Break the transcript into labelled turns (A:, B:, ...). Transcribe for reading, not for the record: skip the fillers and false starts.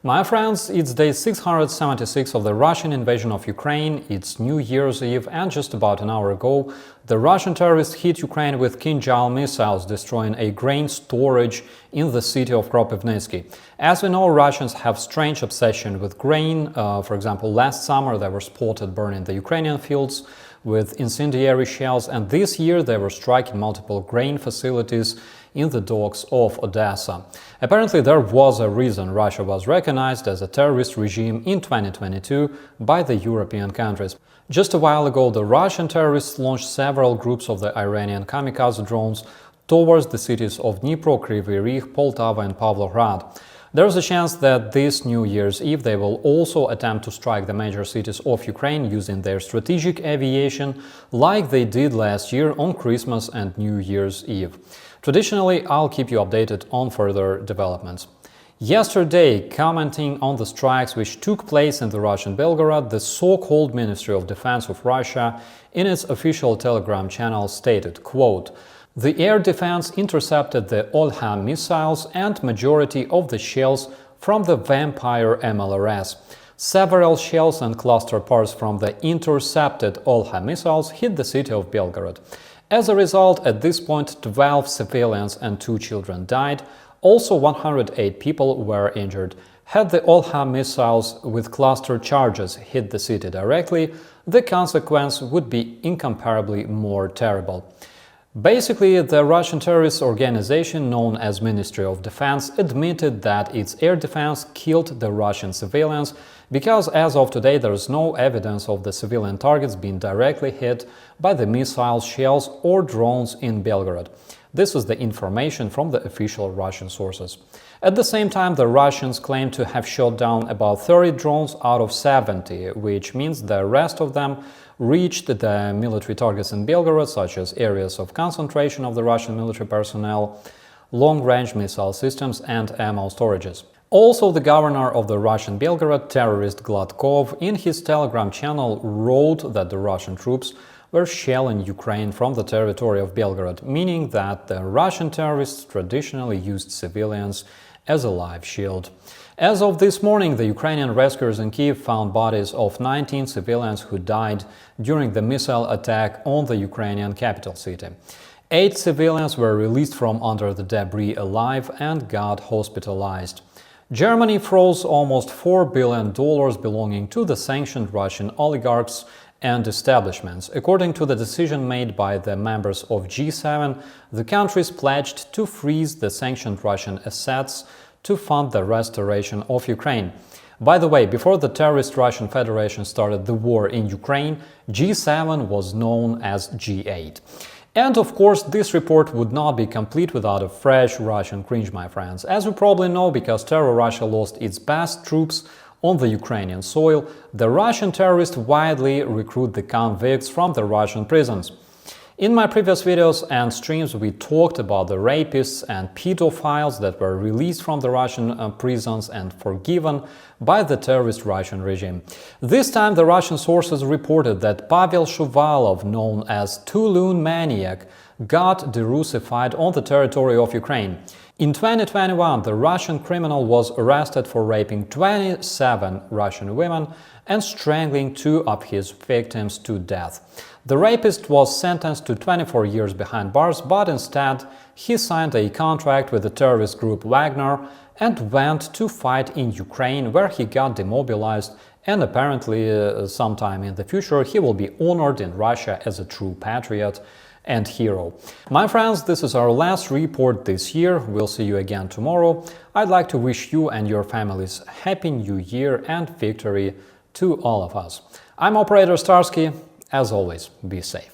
A: My friends, it's day 676 of the Russian invasion of Ukraine, it's New Year's Eve, and just about an hour ago, the Russian terrorists hit Ukraine with Kingal missiles, destroying a grain storage in the city of Kropyvnytsky. As we know, Russians have strange obsession with grain. For example, last summer they were spotted burning the Ukrainian fields with incendiary shells, and this year they were striking multiple grain facilities in the docks of Odessa. Apparently, there was a reason Russia was recognized as a terrorist regime in 2022 by the European countries. Just a while ago, the Russian terrorists launched several groups of the Iranian kamikaze drones towards the cities of Dnipro, Kryvyi Rih, Poltava and Pavlograd. There's a chance that this New Year's Eve they will also attempt to strike the major cities of Ukraine using their strategic aviation, like they did last year on Christmas and New Year's Eve. Traditionally, I'll keep you updated on further developments. Yesterday, commenting on the strikes which took place in the Russian Belgorod, the so-called Ministry of Defense of Russia in its official Telegram channel stated, quote, "The air defense intercepted the Olha missiles and majority of the shells from the Vampire MLRS. Several shells and cluster parts from the intercepted Olha missiles hit the city of Belgorod. As a result, at this point, 12 civilians and 2 children died. Also, 108 people were injured. Had the Olha missiles with cluster charges hit the city directly, the consequence would be incomparably more terrible." Basically, the Russian terrorist organization known as Ministry of Defense admitted that its air defense killed the Russian civilians because as of today there is no evidence of the civilian targets being directly hit by the missile shells or drones in Belgorod. This is the information from the official Russian sources. At the same time, the Russians claim to have shot down about 30 drones out of 70, which means the rest of them reached the military targets in Belgorod, such as areas of concentration of the Russian military personnel, long-range missile systems and ammo storages. Also, the governor of the Russian Belgorod, terrorist Gladkov, in his Telegram channel wrote that the Russian troops were shelling Ukraine from the territory of Belgorod, meaning that the Russian terrorists traditionally used civilians as a live shield. As of this morning, the Ukrainian rescuers in Kyiv found bodies of 19 civilians who died during the missile attack on the Ukrainian capital city. 8 civilians were released from under the debris alive and got hospitalized. Germany froze almost $4 billion belonging to the sanctioned Russian oligarchs and establishments. According to the decision made by the members of G7, the countries pledged to freeze the sanctioned Russian assets to fund the restoration of Ukraine. By the way, before the terrorist Russian Federation started the war in Ukraine, G7 was known as G8. And of course, this report would not be complete without a fresh Russian cringe, my friends. As you probably know, because Terror Russia lost its best troops on the Ukrainian soil, the Russian terrorists widely recruit the convicts from the Russian prisons. In my previous videos and streams, we talked about the rapists and pedophiles that were released from the Russian prisons and forgiven by the terrorist Russian regime. This time, the Russian sources reported that Pavel Shalov, known as Tulun Maniac, got de-Russified on the territory of Ukraine. In 2021, the Russian criminal was arrested for raping 27 Russian women and strangling 2 of his victims to death. The rapist was sentenced to 24 years behind bars, but instead he signed a contract with the terrorist group Wagner and went to fight in Ukraine, where he got demobilized, and apparently sometime in the future he will be honored in Russia as a true patriot and hero. My friends, this is our last report this year. We'll see you again tomorrow. I'd like to wish you and your families Happy New Year and victory to all of us. I'm operator Starsky. As always, be safe.